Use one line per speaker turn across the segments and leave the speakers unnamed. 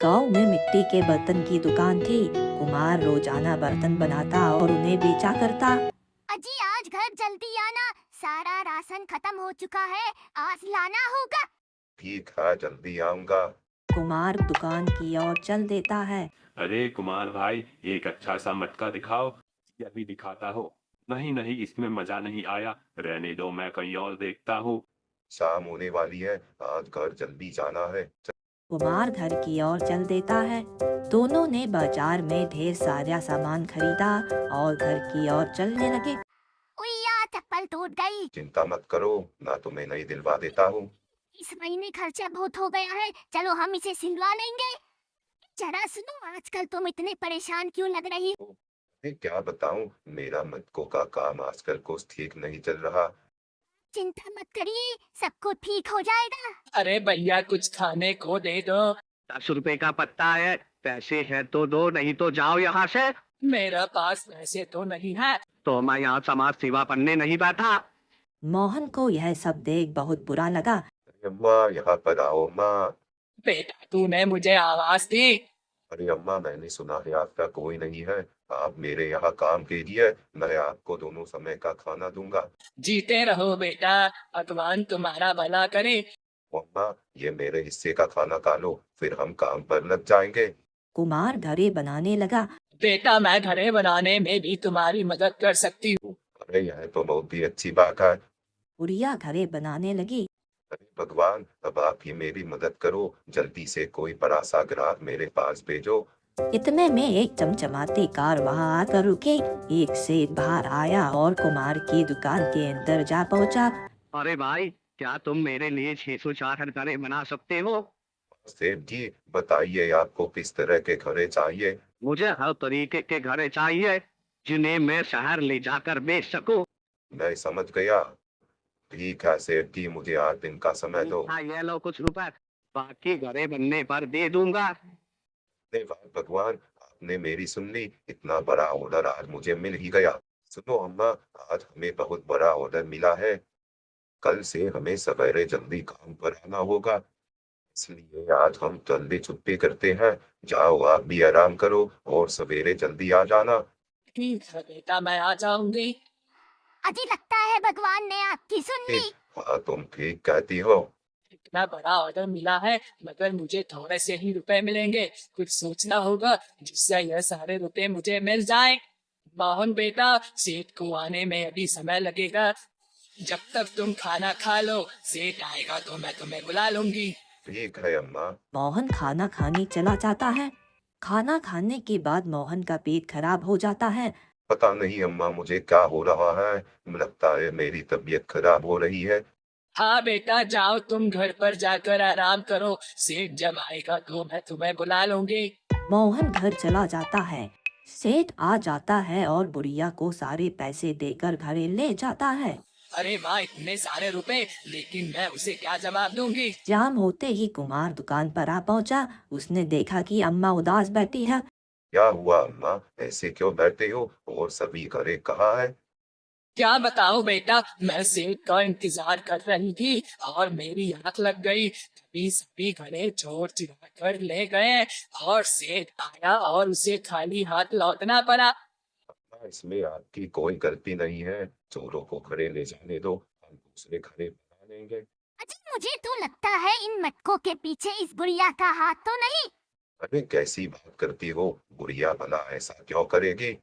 गांव में मिट्टी के बर्तन की दुकान थी। कुमार रोजाना बर्तन बनाता और उन्हें बेचा करता।
अजी आज घर जल्दी आना, सारा राशन खत्म हो चुका है, आज लाना होगा।
ठीक है, जल्दी आऊंगा।
कुमार दुकान की ओर चल देता है।
अरे कुमार भाई, एक अच्छा सा मटका दिखाओ। ये भी दिखाता हो। नहीं नहीं, इसमें मजा नहीं आया, रहने दो, मैं कहीं और देखता हूँ।
शाम होने वाली है, आज घर जल्दी जाना है।
कुमार घर की ओर चल देता है। दोनों ने बाजार में ढेर सारा सामान खरीदा और घर की ओर चलने लगे।
उइया चप्पल टूट गई।
चिंता मत करो, मैं तुम्हें नई दिलवा देता हूँ।
इस महीने खर्चा बहुत हो गया है, चलो हम इसे सिलवा लेंगे। जरा सुनो, आजकल तुम इतने परेशान क्यों लग रही हो?
मैं क्या बताऊँ, मेरा मटकों का काम आजकल कुछ ठीक नहीं चल रहा।
चिंता मत करिए, सब कुछ ठीक हो जाएगा।
अरे भैया कुछ खाने को दे दो।
10 रुपए का पत्ता है, पैसे है तो दो, नहीं तो जाओ यहाँ से।
मेरा पास पैसे तो नहीं है।
तो मैं यहाँ समाज सेवा पढ़ने नहीं बैठा।
मोहन को यह सब देख बहुत बुरा लगा।
अरे अम्मा, यहाँ पर आओ माँ।
बेटा तूने मुझे आवाज दी।
अरे अम्मा, मैंने सुना है आपका कोई नहीं है, आप मेरे यहाँ काम कीजिए, मैं आपको दोनों समय का खाना दूंगा।
जीते रहो बेटा, भगवान तुम्हारा भला करे।
अम्मा, ये मेरे हिस्से का खाना खा लो, फिर हम काम पर लग जाएंगे।
कुमार घरे बनाने लगा।
बेटा मैं घरे बनाने में भी तुम्हारी मदद कर सकती हूँ।
अरे यह तो बहुत ही अच्छी बात है।
बुढ़िया घरे बनाने लगी।
अरे भगवान, अब आप ही मेरी मदद करो, जल्दी से कोई बड़ा सा ग्राहक मेरे पास भेजो।
इतने में एक चमचमाती कार वहां आकर रुकी। एक सेठ बाहर आया और कुमार की दुकान के अंदर जा पहुंचा।
अरे भाई, क्या तुम मेरे लिए 604 घड़े बना सकते हो?
सेठ जी, बताइए आपको किस तरह के घड़े चाहिए।
मुझे हर तरीके के घड़े चाहिए, जिन्हें मैं शहर ले जाकर बेच सकूं।
मैं समझ गया। ठीक है सेठ जी, मुझे 8 दिन का समय दो।
हाँ, ये लो कुछ रुपए, बाकी घड़े बनने पर दे दूंगा।
धन्यवाद भगवान, आपने मेरी सुन ली, इतना बड़ा ऑर्डर आज मुझे मिल ही गया। सुनो अम्मा, आज हमें बहुत बड़ा ऑर्डर मिला है। कल से हमें सवेरे जल्दी काम पर आना होगा, इसलिए आज हम जल्दी छुट्टी करते हैं। जाओ आप भी आराम करो और सवेरे जल्दी आ जाना।
ठीक है बेटा, मैं आ जाऊंगी।
अजी लगता है भगवान ने आपकी सुन ली।
हाँ, तुम ठीक कहती हो।
इतना बड़ा ऑर्डर मिला है, मगर मुझे थोड़े से ही रुपए मिलेंगे। कुछ सोचना होगा जिससे यह सारे रुपए मुझे मिल जाएं। मोहन बेटा, सेठ को आने में अभी समय लगेगा। जब तक तुम खाना खा लो, सेठ आएगा तो मैं तुम्हें बुला लूंगी।
ठीक है अम्मा।
मोहन खाना खाने चला जाता है। खाना खाने के बाद मोहन का पेट खराब हो जाता है।
पता नहीं अम्मा, मुझे क्या हो रहा है, लगता है मेरी तबीयत खराब हो रही है।
हाँ बेटा, जाओ तुम घर पर जाकर आराम करो, सेठ जब आएगा तो मैं तुम्हें बुला लूंगी।
मोहन घर चला जाता है। सेठ आ जाता है और बुढ़िया को सारे पैसे देकर घरे ले जाता है।
अरे माँ, इतने सारे रुपए, लेकिन मैं उसे क्या जवाब दूंगी?
शाम होते ही कुमार दुकान पर आ पहुंचा। उसने देखा कि अम्मा उदास बैठी है।
क्या हुआ अम्मा, ऐसे क्यों बैठे हो, और सभी घरे कहाँ है?
क्या बताऊं बेटा, मैं सेठ का इंतजार कर रही थी और मेरी आंख लग गई। तभी सभी घरे चोर चुरा कर ले गए और सेठ आया और उसे खाली हाथ लौटना पड़ा।
अम्मा, इसमें आपकी कोई गलती नहीं है, चोरों को घरे ले जाने दो, हम दूसरे घरे बना लेंगे।
अजी मुझे तो लगता है इन मटकों के पीछे इस बुढ़िया का हाथ तो नहीं।
अरे कैसी बात करती हो, बुढ़िया भला ऐसा क्यों करेगी?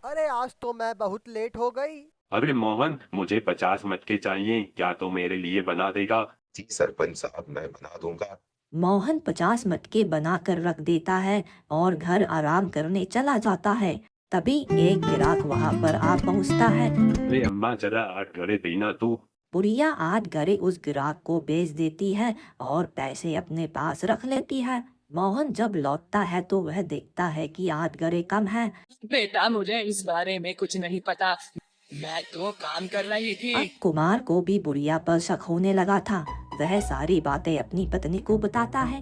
अरे आज तो मैं बहुत लेट हो गई।
अरे मोहन, मुझे 50 मटके चाहिए, क्या तो मेरे लिए बना देगा?
जी सरपंच साहब, मैं बना दूंगा।
मोहन 50 मटके बनाकर रख देता है और घर आराम करने चला जाता है। तभी एक ग्राहक वहां पर आ पहुंचता है।
अरे अम्मा, जरा 8 घड़े देना तू।
बुढ़िया 8 घड़े उस ग्राहक को बेच देती है और पैसे अपने पास रख लेती है। मोहन जब लौटता है तो वह देखता है कि 8 घड़े कम है।
बेटा मुझे इस बारे में कुछ नहीं पता, मैं तो काम कर रही थी।
अब कुमार को भी बुढ़िया पर शक होने लगा था। वह सारी बातें अपनी पत्नी को बताता है।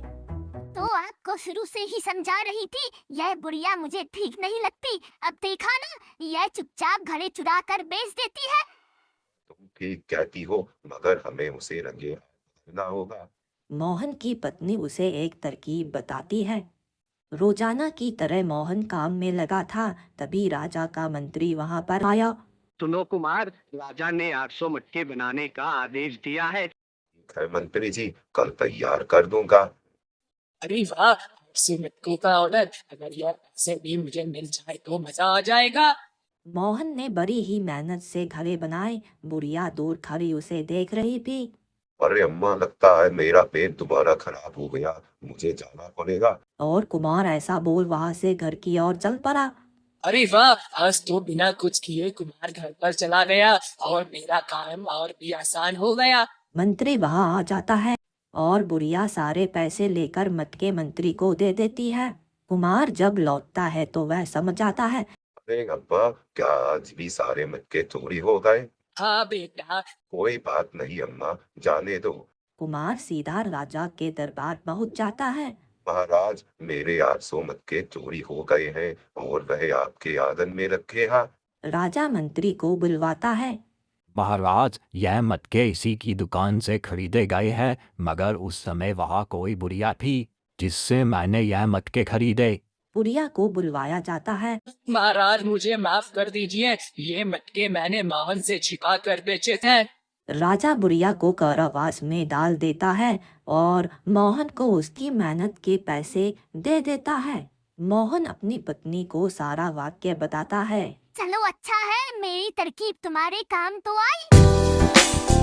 तो आपको शुरू से ही समझा रही थी, यह बुढ़िया मुझे ठीक नहीं लगती। अब देखा ना, यह चुपचाप घड़े चुरा कर बेच देती है।
तुम ठीक कहती हो, मगर हमें उसे रंगे हाथ पकड़ना होगा।
मोहन की पत्नी उसे एक तरकीब बताती है। रोजाना की तरह मोहन काम में लगा था, तभी राजा का मंत्री वहां पर आया।
सुनो कुमार, राजा ने 800 मटके बनाने का आदेश दिया है।
ठीक है मंत्री जी, कल तैयार कर दूंगा।
अरे वाह, 800 मटकों का ऑर्डर, अगर यह पैसे भी मुझे मिल जाए तो मजा आ जाएगा।
मोहन ने बड़ी ही मेहनत से घड़े बनाए। बुढ़िया दूर खड़ी उसे देख रही थी।
अरे अम्मा, लगता है मेरा पेट दोबारा खराब हो गया, मुझे जाना पड़ेगा।
और कुमार ऐसा बोल वहां से घर की ओर चल पड़ा।
अरे वाह, आज तो बिना कुछ किए कुमार घर पर चला गया और मेरा काम और भी आसान हो गया।
मंत्री वहां आ जाता है और बुढ़िया सारे पैसे लेकर मटके मंत्री को दे देती है। कुमार जब लौटता है तो वह समझ जाता है।
अरे अब्बा, क्या आज भी सारे मटके चोरी हो गए?
हाँ बेटा।
कोई बात नहीं अम्मा, जाने दो।
कुमार सीधा राजा के दरबार पहुंच जाता है।
महाराज, मेरे 800 मटके चोरी हो गए हैं और वह आपके आदन में रखे हैं।
राजा मंत्री को बुलवाता है।
महाराज, यह मटके इसी की दुकान से खरीदे गए हैं, मगर उस समय वहाँ कोई बुढ़िया थी जिससे मैंने यह मटके खरीदे।
बुढ़िया को बुलवाया जाता है।
महाराज मुझे माफ कर दीजिए, ये मटके मैंने मोहन से छिपा कर बेचे थे।
राजा बुढ़िया को कारावास में डाल देता है और मोहन को उसकी मेहनत के पैसे दे देता है। मोहन अपनी पत्नी को सारा वाक्य बताता है।
चलो अच्छा है, मेरी तरकीब तुम्हारे काम तो आई।